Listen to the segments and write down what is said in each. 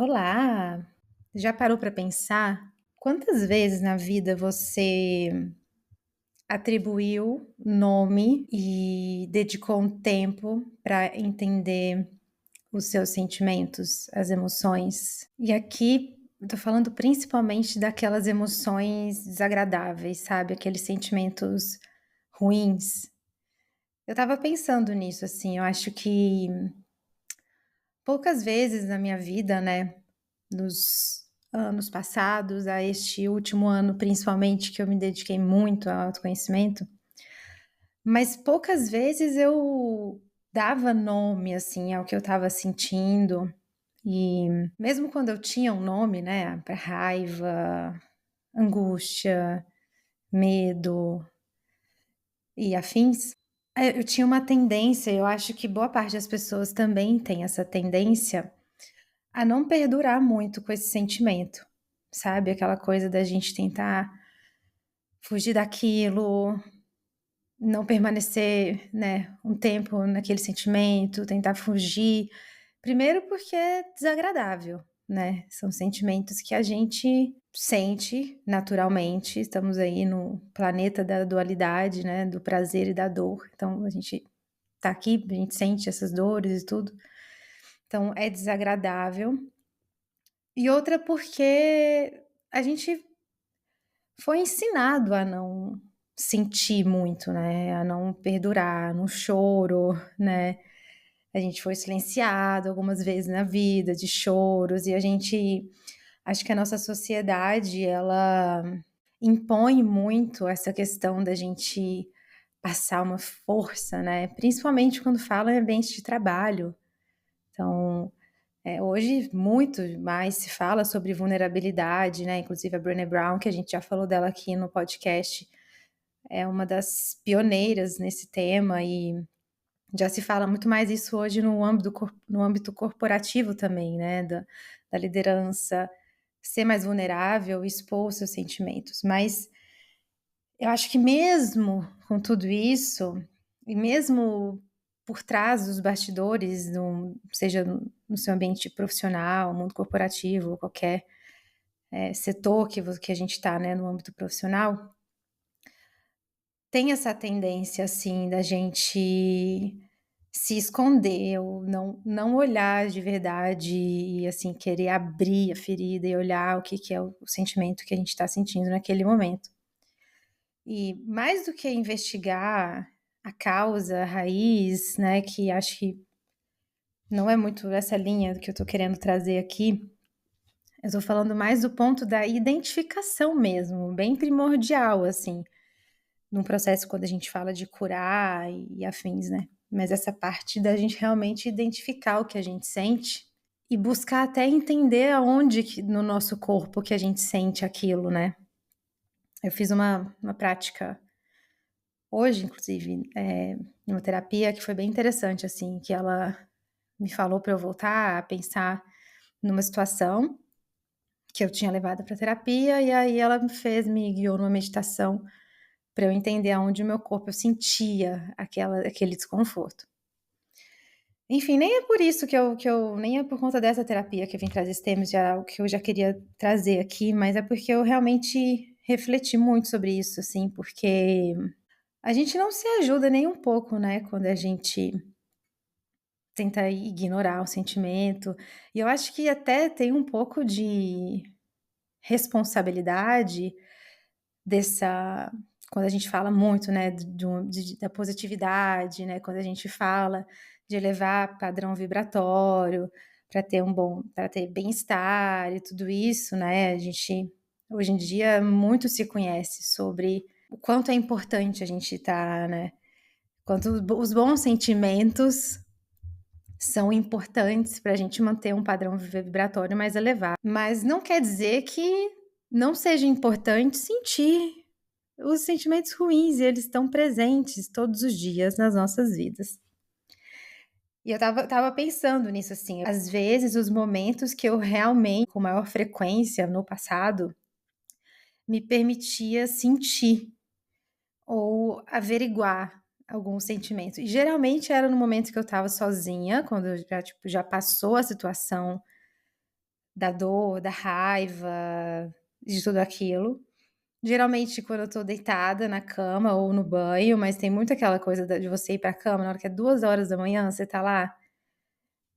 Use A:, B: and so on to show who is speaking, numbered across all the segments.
A: Olá! Já parou para pensar quantas vezes na vida você atribuiu nome e dedicou um tempo para entender os seus sentimentos, as emoções? E aqui eu tô falando principalmente daquelas emoções desagradáveis, sabe? Aqueles sentimentos ruins. Eu estava pensando nisso, assim, eu acho que poucas vezes na minha vida, né, nos anos passados, a este último ano, principalmente, que eu me dediquei muito ao autoconhecimento, mas poucas vezes eu dava nome, assim, ao que eu estava sentindo. E mesmo quando eu tinha um nome, né, para raiva, angústia, medo e afins, eu tinha uma tendência, eu acho que boa parte das pessoas também tem essa tendência a não perdurar muito com esse sentimento, sabe, aquela coisa da gente tentar fugir daquilo, não permanecer, né, um tempo naquele sentimento, tentar fugir. Primeiro porque é desagradável, né, são sentimentos que a gente sente naturalmente, estamos aí no planeta da dualidade, né, do prazer e da dor, então a gente tá aqui, a gente sente essas dores e tudo, então é desagradável. E outra porque a gente foi ensinado a não sentir muito, né, a não perdurar no choro, né. A gente foi silenciado algumas vezes na vida de choros e a gente acho que a nossa sociedade ela impõe muito essa questão da gente passar uma força, né, principalmente quando fala em ambiente de trabalho. Então hoje muito mais se fala sobre vulnerabilidade, né, inclusive a Brené Brown, que a gente já falou dela aqui no podcast, é uma das pioneiras nesse tema e já se fala muito mais isso hoje no âmbito corporativo também, né, da liderança, ser mais vulnerável, expor os seus sentimentos. Mas eu acho que mesmo com tudo isso, e mesmo por trás dos bastidores, seja no seu ambiente profissional, mundo corporativo, qualquer, setor que a gente está, né, no âmbito profissional, tem essa tendência, assim, da gente se esconder ou não olhar de verdade e, assim, querer abrir a ferida e olhar o que que é o sentimento que a gente está sentindo naquele momento. E mais do que investigar a causa, a raiz, né, que acho que não é muito essa linha que eu tô querendo trazer aqui, eu tô falando mais do ponto da identificação mesmo, bem primordial, assim, num processo quando a gente fala de curar e afins, né. Mas essa parte da gente realmente identificar o que a gente sente e buscar até entender aonde que no nosso corpo que a gente sente aquilo, né. Eu fiz uma prática hoje, inclusive, numa terapia que foi bem interessante, assim, que ela me falou para eu voltar a pensar numa situação que eu tinha levado para terapia, e aí ela me guiou numa meditação para eu entender aonde o meu corpo eu sentia aquele desconforto. Enfim, nem é por isso que eu nem é por conta dessa terapia que eu vim trazer esse tema, já o que eu já queria trazer aqui, mas é porque eu realmente refleti muito sobre isso, assim, porque a gente não se ajuda nem um pouco, né, quando a gente tenta ignorar o sentimento. E eu acho que até tem um pouco de responsabilidade dessa quando a gente fala muito, né, da positividade, né, quando a gente fala de elevar padrão vibratório para ter bem-estar e tudo isso, né, a gente hoje em dia muito se conhece sobre o quanto é importante a gente estar, né, quanto os bons sentimentos são importantes para a gente manter um padrão vibratório mais elevado. Mas não quer dizer que não seja importante sentir os sentimentos ruins, e eles estão presentes todos os dias nas nossas vidas. E eu estava pensando nisso, assim, às vezes os momentos que eu realmente, com maior frequência no passado, me permitia sentir ou averiguar algum sentimento. E geralmente era no momento que eu estava sozinha, quando eu já, tipo, já passou a situação da dor, da raiva, de tudo aquilo. Geralmente quando eu tô deitada na cama ou no banho, mas tem muito aquela coisa de você ir pra cama na hora que é 2 horas da manhã, você tá lá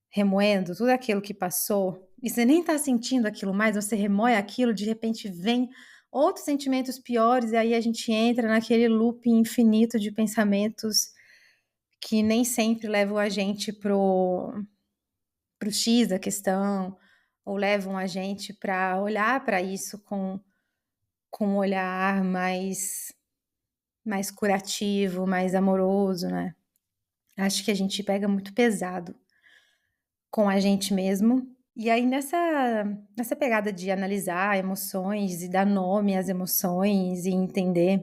A: remoendo tudo aquilo que passou, e você nem tá sentindo aquilo mais, você remoe aquilo, de repente vem outros sentimentos piores, e aí a gente entra naquele looping infinito de pensamentos que nem sempre levam a gente pro X da questão, ou levam a gente para olhar para isso com um olhar mais curativo, mais amoroso, né. Acho que a gente pega muito pesado com a gente mesmo, e aí nessa pegada de analisar emoções e dar nome às emoções e entender,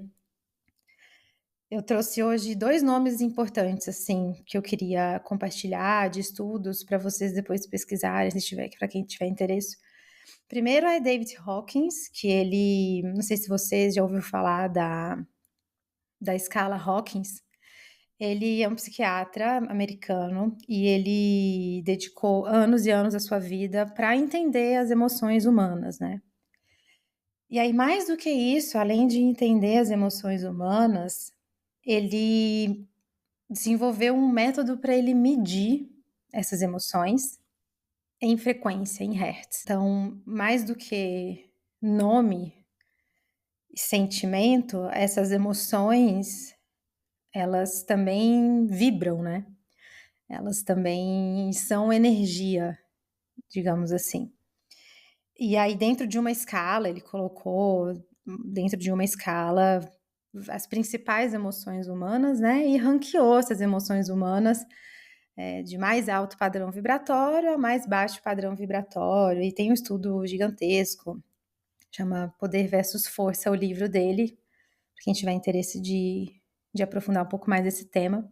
A: eu trouxe hoje 2 nomes importantes, assim, que eu queria compartilhar de estudos para vocês depois pesquisarem, se tiver para quem tiver interesse. Primeiro é David Hawkins, que ele não sei se vocês já ouviu falar da escala Hawkins. Ele é um psiquiatra americano e ele dedicou anos e anos da sua vida para entender as emoções humanas, né. E aí, mais do que isso, além de entender as emoções humanas, ele desenvolveu um método para ele medir essas emoções em frequência, em hertz. Então, mais do que nome e sentimento, essas emoções, elas também vibram, né? Elas também são energia, digamos assim. E aí, dentro de uma escala, ele colocou dentro de uma escala as principais emoções humanas, né? E ranqueou essas emoções humanas de mais alto padrão vibratório a mais baixo padrão vibratório. E tem um estudo gigantesco, chama Poder versus Força, o livro dele, para quem tiver interesse de aprofundar um pouco mais esse tema.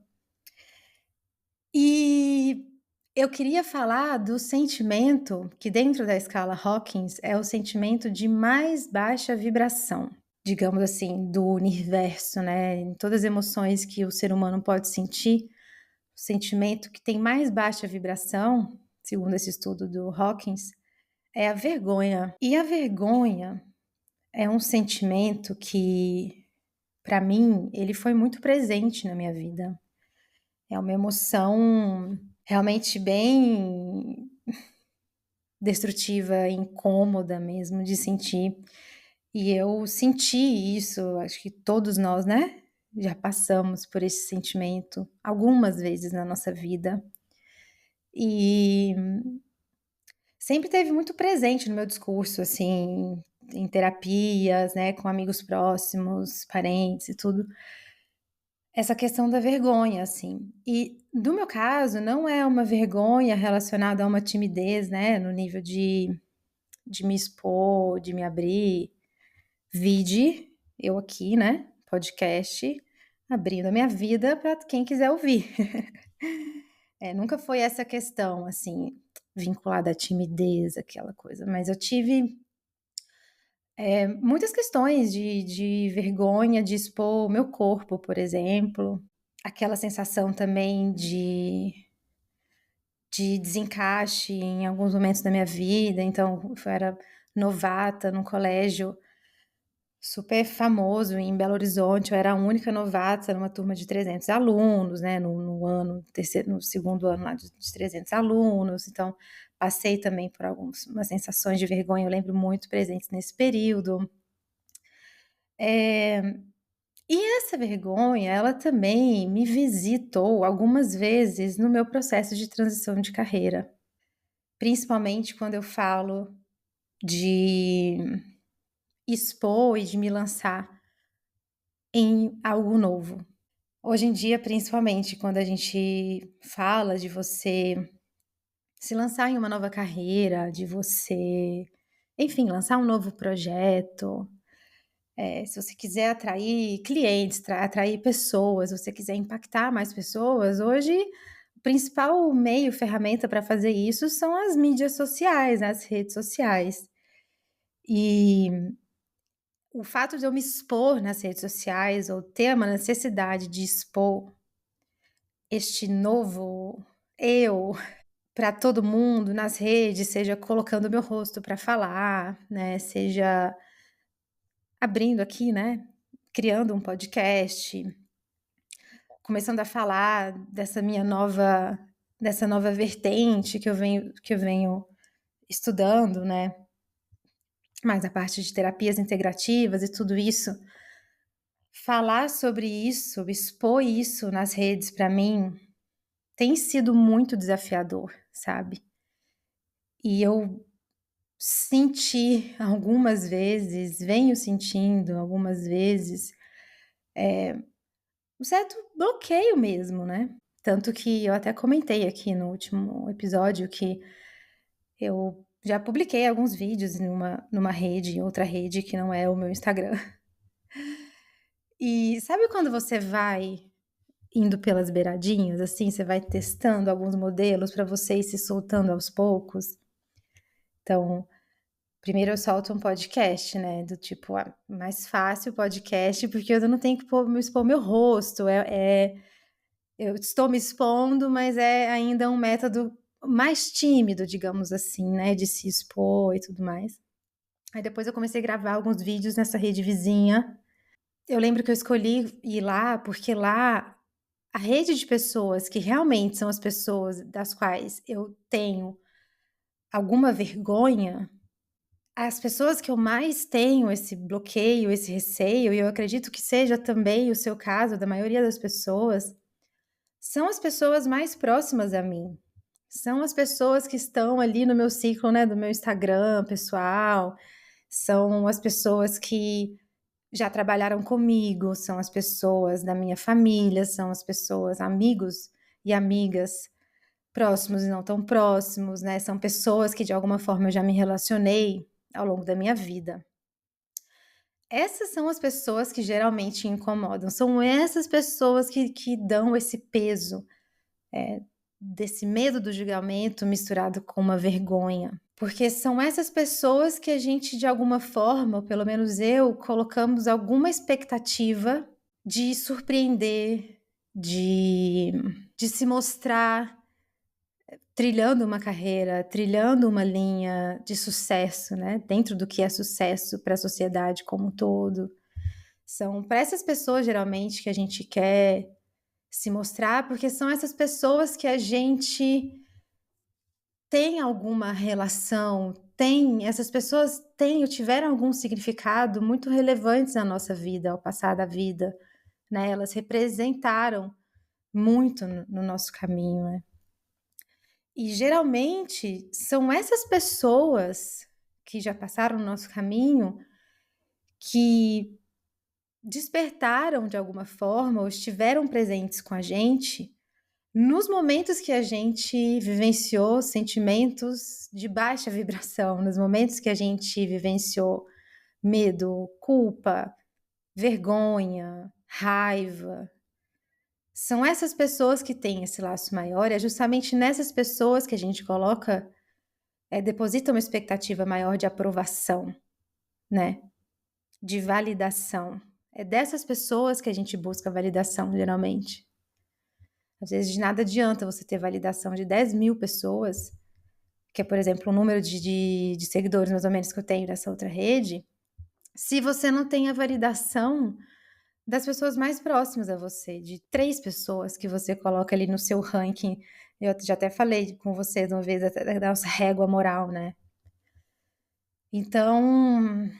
A: E eu queria falar do sentimento que, dentro da escala Hawkins, é o sentimento de mais baixa vibração, digamos assim, do universo, né? Em todas as emoções que o ser humano pode sentir, o sentimento que tem mais baixa vibração, segundo esse estudo do Hawkins, é a vergonha. E a vergonha é um sentimento que, para mim, ele foi muito presente na minha vida. É uma emoção realmente bem destrutiva, incômoda mesmo de sentir. E eu senti isso, acho que todos nós, né, já passamos por esse sentimento algumas vezes na nossa vida. E sempre teve muito presente no meu discurso, assim, em terapias, né, com amigos próximos, parentes e tudo, essa questão da vergonha, assim. E no meu caso, não é uma vergonha relacionada a uma timidez, né, no nível de me expor, de me abrir. Vide eu aqui, né, podcast, abrindo a minha vida para quem quiser ouvir. Nunca foi essa questão, assim, vinculada à timidez, aquela coisa, mas eu tive, muitas questões de vergonha de expor o meu corpo, por exemplo, aquela sensação também de desencaixe em alguns momentos da minha vida, então eu era novata num colégio super famoso em Belo Horizonte, eu era a única novata numa turma de 300 alunos, né, no segundo ano lá de 300 alunos, então passei também por umas sensações de vergonha, eu lembro muito presentes nesse período. Eh, e essa vergonha, ela também me visitou algumas vezes no meu processo de transição de carreira, principalmente quando eu falo de expor e de me lançar em algo novo. Hoje em dia, principalmente quando a gente fala de você se lançar em uma nova carreira, de você, enfim, lançar um novo projeto, se você quiser atrair clientes, atrair pessoas, se você quiser impactar mais pessoas, hoje o principal meio, ferramenta para fazer isso são as mídias sociais, as redes sociais. E o fato de eu me expor nas redes sociais ou ter uma necessidade de expor este novo eu, para todo mundo nas redes, seja colocando meu rosto para falar, né, seja abrindo aqui, né, criando um podcast, começando a falar dessa nova vertente que eu venho estudando, né, mais a parte de terapias integrativas e tudo isso. Falar sobre isso, expor isso nas redes para mim tem sido muito desafiador, sabe. E eu senti algumas vezes, venho sentindo algumas vezes, um certo bloqueio mesmo, né. Tanto que eu até comentei aqui no último episódio que eu já publiquei alguns vídeos numa rede, em outra rede que não é o meu Instagram. E sabe quando você vai indo pelas beiradinhas, assim, você vai testando alguns modelos para você ir se soltando aos poucos? Então, primeiro eu solto um podcast, né, do tipo, mais fácil o podcast, porque eu não tenho que expor meu rosto, eu estou me expondo, mas é ainda um método mais tímido, digamos assim, né, de se expor e tudo mais. Aí depois eu comecei a gravar alguns vídeos nessa rede vizinha. Eu lembro que eu escolhi ir lá, porque lá a rede de pessoas que realmente são as pessoas das quais eu tenho alguma vergonha, as pessoas que eu mais tenho esse bloqueio, esse receio, e eu acredito que seja também o seu caso, da maioria das pessoas, são as pessoas mais próximas a mim. São as pessoas que estão ali no meu ciclo, né, do meu Instagram pessoal, são as pessoas que já trabalharam comigo, são as pessoas da minha família, são as pessoas, amigos e amigas próximos e não tão próximos, né? São pessoas que de alguma forma eu já me relacionei ao longo da minha vida. Essas são as pessoas que geralmente incomodam, são essas pessoas que dão esse peso, eh, desse medo do julgamento misturado com uma vergonha. Porque são essas pessoas que a gente, de alguma forma, ou pelo menos eu, colocamos alguma expectativa de surpreender, de, de se mostrar trilhando uma carreira, trilhando uma linha de sucesso, né? Dentro do que é sucesso para a sociedade como um todo. São para essas pessoas, geralmente, que a gente quer se mostrar, porque são essas pessoas que a gente tem alguma relação, essas pessoas têm ou tiveram algum significado muito relevantes na nossa vida, ao passar da vida, né, elas representaram muito no nosso caminho, né. E geralmente são essas pessoas que já passaram no nosso caminho, que despertaram de alguma forma ou estiveram presentes com a gente nos momentos que a gente vivenciou sentimentos de baixa vibração, nos momentos que a gente vivenciou medo, culpa, vergonha, raiva, são essas pessoas que têm esse laço maior, e é justamente nessas pessoas que a gente coloca, deposita uma expectativa maior de aprovação, né, de validação. É dessas pessoas que a gente busca validação, geralmente. Às vezes de nada adianta você ter validação de 10.000 pessoas, que é, por exemplo, o número de seguidores mais ou menos que eu tenho nessa outra rede, se você não tem a validação das pessoas mais próximas a você, de 3 pessoas que você coloca ali no seu ranking. Eu já até falei com vocês uma vez da nossa régua moral, né. Então,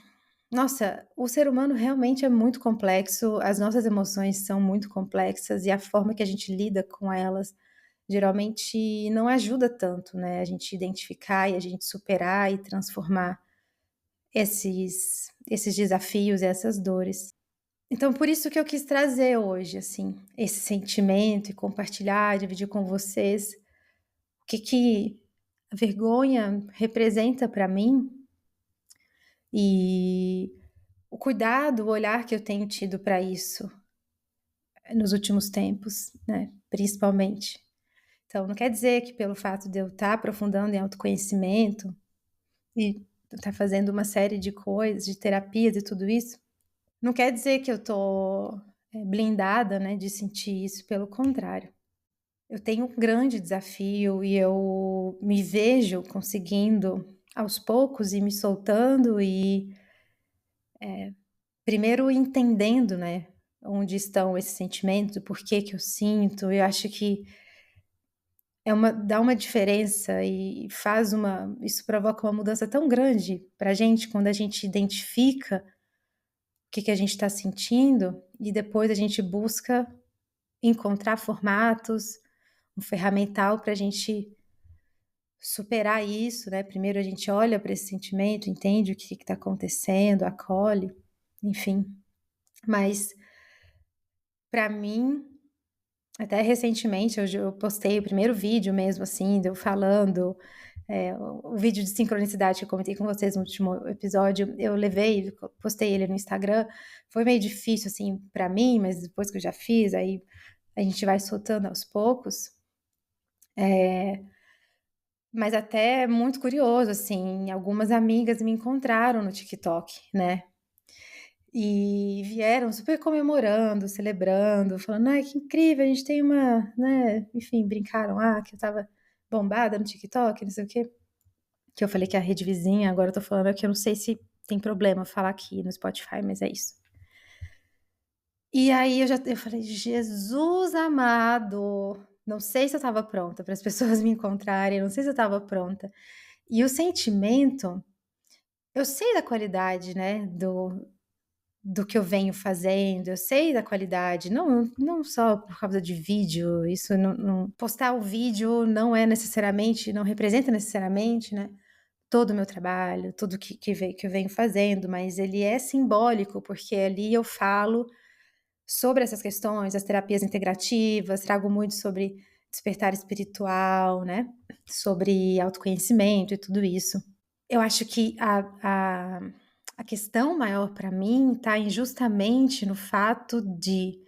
A: nossa, o ser humano realmente é muito complexo, as nossas emoções são muito complexas e a forma que a gente lida com elas geralmente não ajuda tanto, né, a gente identificar e a gente superar e transformar esses desafios e essas dores. Então por isso que eu quis trazer hoje, assim, esse sentimento e compartilhar, dividir com vocês o que a vergonha representa para mim e o cuidado, o olhar que eu tenho tido para isso nos últimos tempos, né, principalmente. Então não quer dizer que pelo fato de eu estar aprofundando em autoconhecimento e estar fazendo uma série de coisas, de terapias e tudo isso, não quer dizer que eu tô, blindada, né, de sentir isso, pelo contrário. eu tenho um grande desafio e eu me vejo conseguindo aos poucos ir me soltando e primeiro entendendo, né, onde estão esses sentimentos, o porquê que eu sinto. Eu acho que dá uma diferença e isso provoca uma mudança tão grande pra gente quando a gente identifica o que que a gente está sentindo e depois a gente busca encontrar formatos, um ferramental para a gente superar isso, né? Primeiro a gente olha para esse sentimento, entende o que está acontecendo, acolhe, enfim. Mas para mim, até recentemente, eu postei o primeiro vídeo mesmo, assim, de eu falando, o vídeo de sincronicidade que eu comentei com vocês no último episódio, eu levei, postei ele no Instagram. Foi meio difícil, assim, para mim, mas depois que eu já fiz, aí a gente vai soltando aos poucos. Mas até é muito curioso, assim, algumas amigas me encontraram no TikTok, né? E vieram super comemorando, celebrando, falando: "Ai, que incrível, a gente tem uma", né, enfim, brincaram, que eu estava bombada no TikTok, não sei o quê, que eu falei que é a rede vizinha, agora eu tô falando aqui, eu não sei se tem problema falar aqui no Spotify, mas é isso. E aí eu falei: "Jesus amado, não sei se eu estava pronta para as pessoas me encontrarem, não sei se eu estava pronta". E o sentimento, eu sei da qualidade, né, do que eu venho fazendo, eu sei da qualidade, não só por causa de vídeo, isso não postar o vídeo não representa necessariamente, né, todo o meu trabalho, tudo que eu venho fazendo, mas ele é simbólico, porque ali eu falo sobre essas questões, as terapias integrativas, trago muito sobre despertar espiritual, né, sobre autoconhecimento e tudo isso. Eu acho que a questão maior para mim está justamente no fato de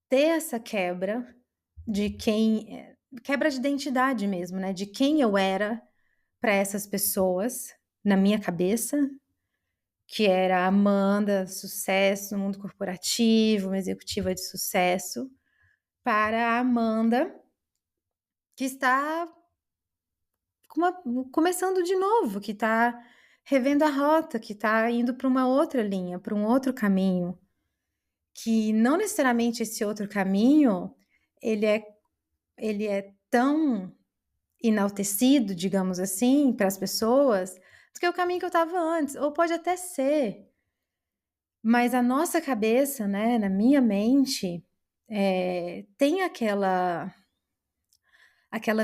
A: ter essa quebra de quebra de identidade mesmo, né, de quem eu era para essas pessoas na minha cabeça, que era a Amanda, sucesso no mundo corporativo, uma executiva de sucesso, para a Amanda que está começando de novo, que está revendo a rota, que está indo para uma outra linha, para um outro caminho, que não necessariamente esse outro caminho ele é, ele é tão enaltecido, digamos assim, para as pessoas, do que o caminho que eu estava antes, ou pode até ser, mas a nossa cabeça, né, na minha mente, tem aquela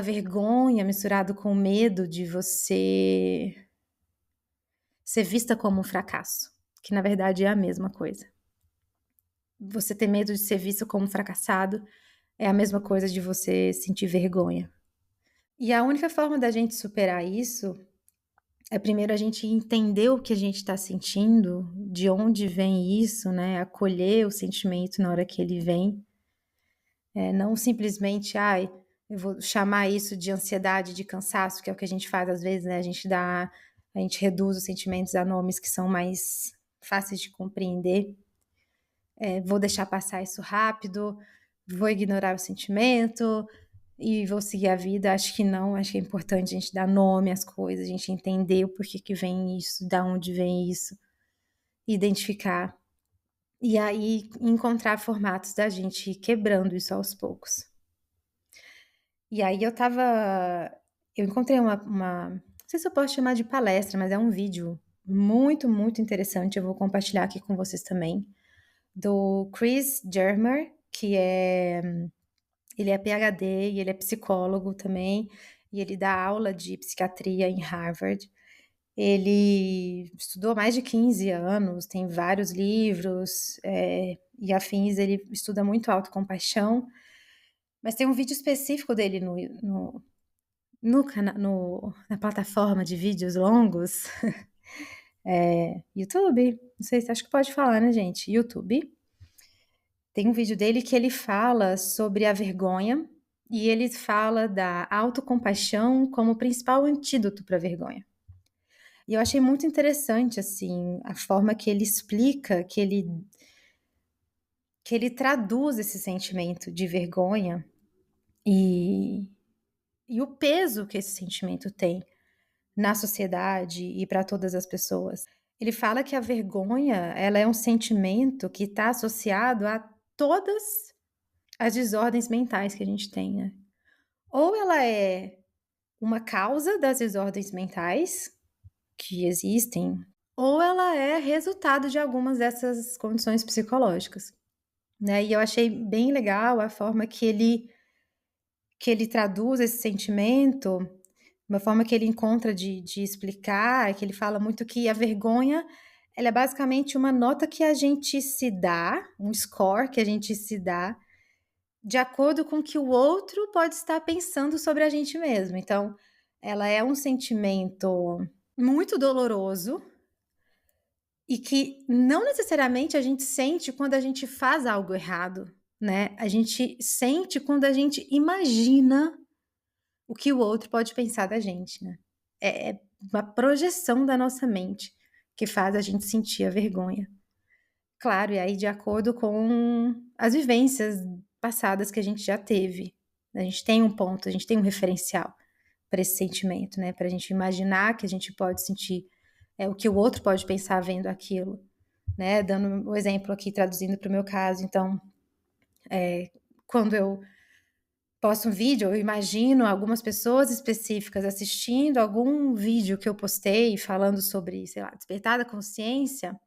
A: vergonha misturado com medo de você ser vista como um fracasso, que na verdade é a mesma coisa. Você ter medo de ser visto como fracassado é a mesma coisa de você sentir vergonha. E a única forma da gente superar isso é primeiro a gente entender o que a gente está sentindo, de onde vem isso, né? Acolher o sentimento na hora que ele vem. Não simplesmente, eu vou chamar isso de ansiedade, de cansaço, que é o que a gente faz às vezes, né? A gente reduz os sentimentos a nomes que são mais fáceis de compreender. Vou deixar passar isso rápido, vou ignorar o sentimento e vou seguir a vida. Acho que não, acho que é importante a gente dar nome às coisas, a gente entender o porquê que vem isso, da onde vem isso, identificar. E aí encontrar formatos da gente ir quebrando isso aos poucos. E aí eu encontrei não sei se eu posso chamar de palestra, mas é um vídeo muito, muito interessante, eu vou compartilhar aqui com vocês também, do Chris Germer, ele é PhD e ele é psicólogo também, e ele dá aula de psiquiatria em Harvard. Ele estudou há mais de 15 anos, tem vários livros, e afins, ele estuda muito autocompaixão, mas tem um vídeo específico dele na plataforma de vídeos longos, YouTube, não sei se acho que pode falar, né, gente? YouTube. Tem um vídeo dele que ele fala sobre a vergonha e ele fala da autocompaixão como principal antídoto para a vergonha. E eu achei muito interessante, assim, a forma que ele explica, que ele traduz esse sentimento de vergonha e o peso que esse sentimento tem na sociedade e para todas as pessoas. Ele fala que a vergonha, ela é um sentimento que está associado a todas as desordens mentais que a gente tem, né. Ou ela é uma causa das desordens mentais que existem, ou ela é resultado de algumas dessas condições psicológicas, né. E eu achei bem legal a forma que ele traduz esse sentimento, uma forma que ele encontra de explicar, que ele fala muito que a vergonha, ela é basicamente uma nota que a gente se dá, um score que a gente se dá, de acordo com o que o outro pode estar pensando sobre a gente mesmo. Então, ela é um sentimento muito doloroso e que não necessariamente a gente sente quando a gente faz algo errado, né? A gente sente quando a gente imagina o que o outro pode pensar da gente, né. É uma projeção da nossa mente que faz a gente sentir a vergonha. Claro, e aí de acordo com as vivências passadas que a gente já teve. A gente tem um ponto, a gente tem um referencial para esse sentimento, né, pra gente imaginar que a gente pode sentir, o que o outro pode pensar vendo aquilo, né. Dando o exemplo aqui, traduzindo para o meu caso, então, quando eu posto um vídeo, eu imagino algumas pessoas específicas assistindo algum vídeo que eu postei falando sobre, sei lá, despertar da consciência,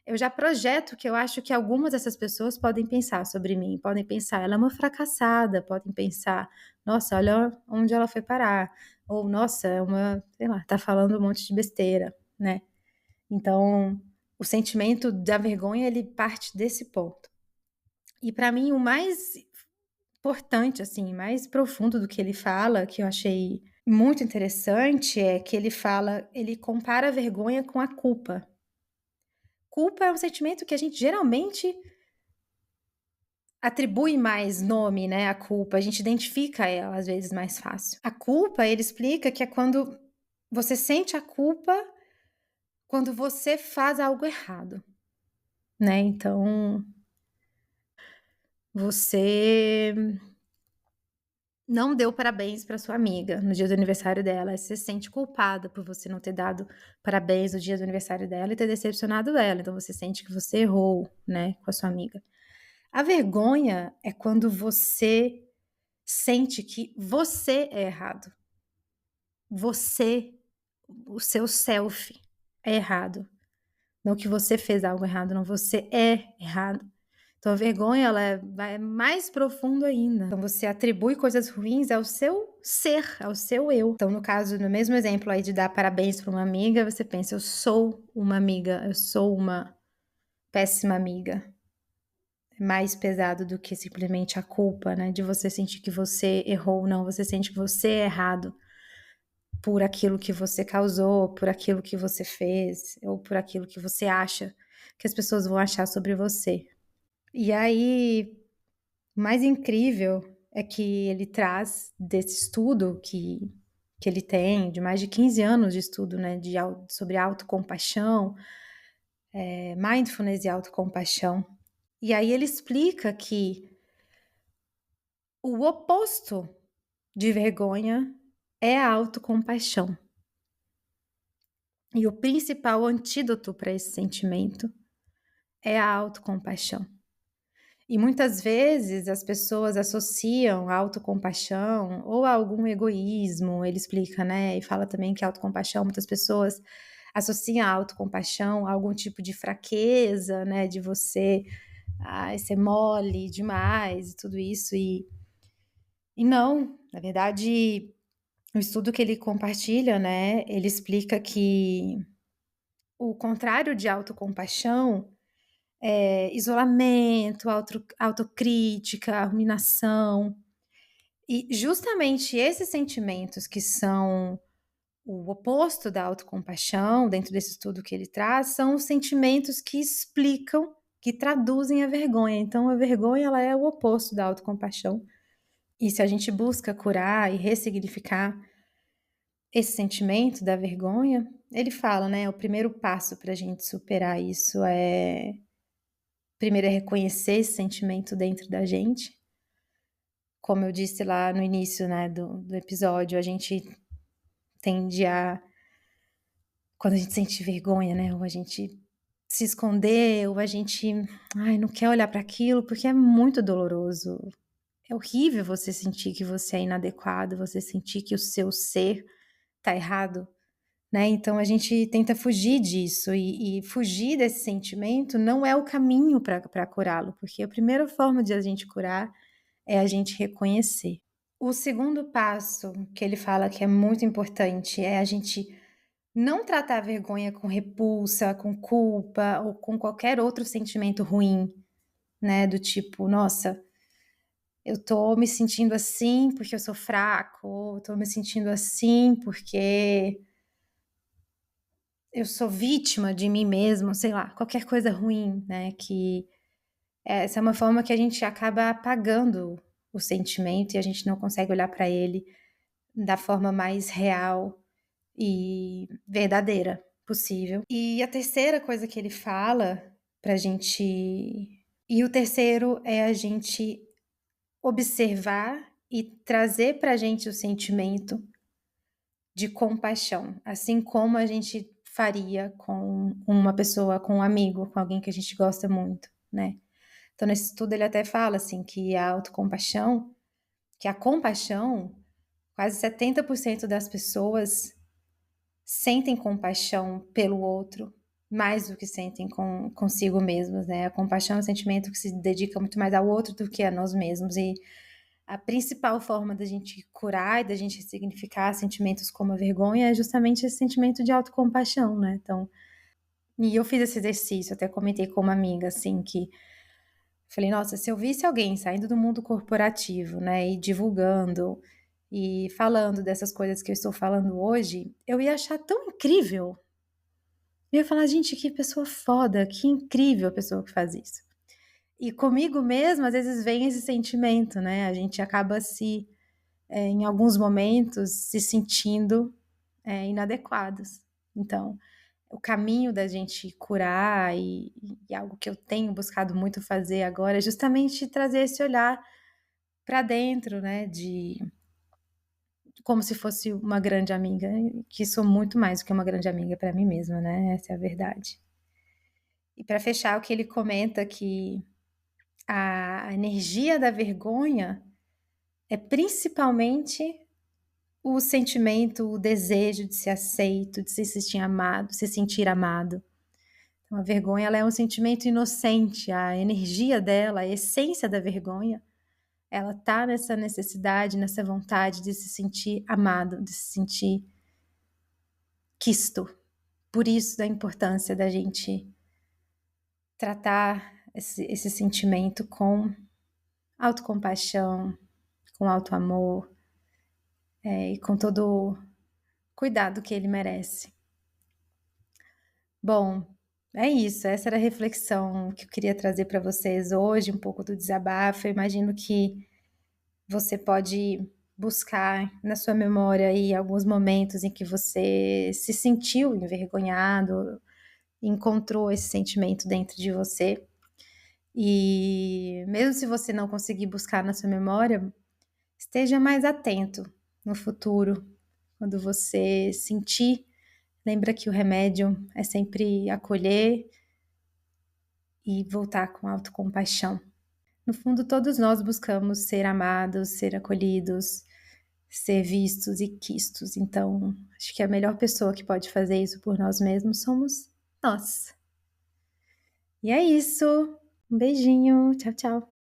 A: eu já projeto que eu acho que algumas dessas pessoas podem pensar sobre mim, podem pensar: "Ela é uma fracassada", podem pensar: "Nossa, olha onde ela foi parar", ou "Nossa, é uma", sei lá, "tá falando um monte de besteira", né. Então, o sentimento da vergonha, ele parte desse ponto. E para mim o mais importante, assim, mais profundo do que ele fala, que eu achei muito interessante, é que ele compara a vergonha com a culpa. Culpa é um sentimento que a gente geralmente atribui mais nome, né, à culpa, a gente identifica ela às vezes mais fácil. A culpa, ele explica que é quando você sente a culpa quando você faz algo errado, né, então você não deu parabéns para sua amiga no dia do aniversário dela, aí você se sente culpada por você não ter dado parabéns no dia do aniversário dela e ter decepcionado ela, então você sente que você errou, né, com a sua amiga. A vergonha é quando você sente que você é errado, você, o seu self é errado, não que você fez algo errado, não, você é errado. Então a vergonha ela vai mais profundo ainda. Então você atribui coisas ruins ao seu ser, ao seu eu. Então no caso, no mesmo exemplo aí de dar parabéns para uma amiga, você pensa: "Eu sou uma amiga, eu sou uma péssima amiga". É mais pesado do que simplesmente a culpa, né, de você sentir que você errou, não, você sente que você é errado por aquilo que você causou, por aquilo que você fez, ou por aquilo que você acha que as pessoas vão achar sobre você. E aí o mais incrível é que ele traz desse estudo que ele tem, de mais de 15 anos de estudo, né, sobre autocompaixão, mindfulness e autocompaixão. E aí ele explica que o oposto de vergonha é a autocompaixão. E o principal antídoto para esse sentimento é a autocompaixão. E muitas vezes as pessoas associam a autocompaixão ou a algum egoísmo, ele explica, né, e fala também que a autocompaixão, muitas pessoas associam a autocompaixão a algum tipo de fraqueza, né, de você, ai, ser mole demais e tudo isso, e não, na verdade, o estudo que ele compartilha, né, ele explica que o contrário de autocompaixão isolamento, autocrítica, ruminação. E justamente esses sentimentos que são o oposto da autocompaixão, dentro desse estudo que ele traz, são os sentimentos que explicam, que traduzem a vergonha. Então, a vergonha ela é o oposto da autocompaixão. E se a gente busca curar e ressignificar esse sentimento da vergonha, ele fala, né? O primeiro passo para a gente superar isso primeiro é reconhecer esse sentimento dentro da gente, como eu disse lá no início, né, do episódio, a gente tende a quando a gente sente vergonha, né, ou a gente se esconder, ou a gente, ai, não quer olhar para aquilo, porque é muito doloroso. É horrível você sentir que você é inadequado, você sentir que o seu ser tá errado, né, então a gente tenta fugir disso e fugir desse sentimento não é o caminho para curá-lo, porque a primeira forma de a gente curar é a gente reconhecer. O segundo passo que ele fala que é muito importante é a gente não tratar a vergonha com repulsa, com culpa ou com qualquer outro sentimento ruim, né, do tipo: "Nossa, eu tô me sentindo assim porque eu sou fraco", ou "Eu tô me sentindo assim porque eu sou vítima de mim mesmo", sei lá, qualquer coisa ruim, né, que essa é uma forma que a gente acaba apagando o sentimento e a gente não consegue olhar para ele da forma mais real e verdadeira possível. E a terceira coisa que ele fala pra gente e o terceiro é a gente observar e trazer pra gente o sentimento de compaixão, assim como a gente faria com uma pessoa, com um amigo, com alguém que a gente gosta muito, né. Então nesse estudo ele até fala, assim, que a compaixão, quase 70% das pessoas sentem compaixão pelo outro, mais do que sentem consigo mesmos, né. A compaixão é um sentimento que se dedica muito mais ao outro do que a nós mesmos e a principal forma da gente curar e da gente ressignificar sentimentos como a vergonha é justamente esse sentimento de autocompaixão, né, então e eu fiz esse exercício, até comentei com uma amiga, assim, que falei: "Nossa, se eu visse alguém saindo do mundo corporativo, né, e divulgando, e falando dessas coisas que eu estou falando hoje, eu ia achar tão incrível". Eu ia falar: "Gente, que pessoa foda, que incrível a pessoa que faz isso". E comigo mesma, às vezes, vem esse sentimento, né, a gente acaba em alguns momentos, se sentindo, inadequados. Então, o caminho da gente curar e algo que eu tenho buscado muito fazer agora é justamente trazer esse olhar para dentro, né, de como se fosse uma grande amiga, que sou muito mais do que uma grande amiga para mim mesma, né, essa é a verdade. E para fechar, o que ele comenta que a energia da vergonha é principalmente o sentimento, o desejo de ser aceito, de se sentir amado. Então a vergonha ela é um sentimento inocente, a energia dela, a essência da vergonha, ela tá nessa necessidade, nessa vontade de se sentir amado, de se sentir quisto. Por isso da importância da gente tratar esse sentimento com autocompaixão, com auto-amor, e com todo o cuidado que ele merece. Bom, é isso, essa era a reflexão que eu queria trazer para vocês hoje, um pouco do desabafo. Eu imagino que você pode buscar na sua memória aí alguns momentos em que você se sentiu envergonhado, encontrou esse sentimento dentro de você. E mesmo se você não conseguir buscar na sua memória, esteja mais atento no futuro, quando você sentir, lembra que o remédio é sempre acolher e voltar com autocompaixão. No fundo, todos nós buscamos ser amados, ser acolhidos, ser vistos e quistos. Então, acho que a melhor pessoa que pode fazer isso por nós mesmos somos nós. E é isso. Um beijinho. Tchau, tchau.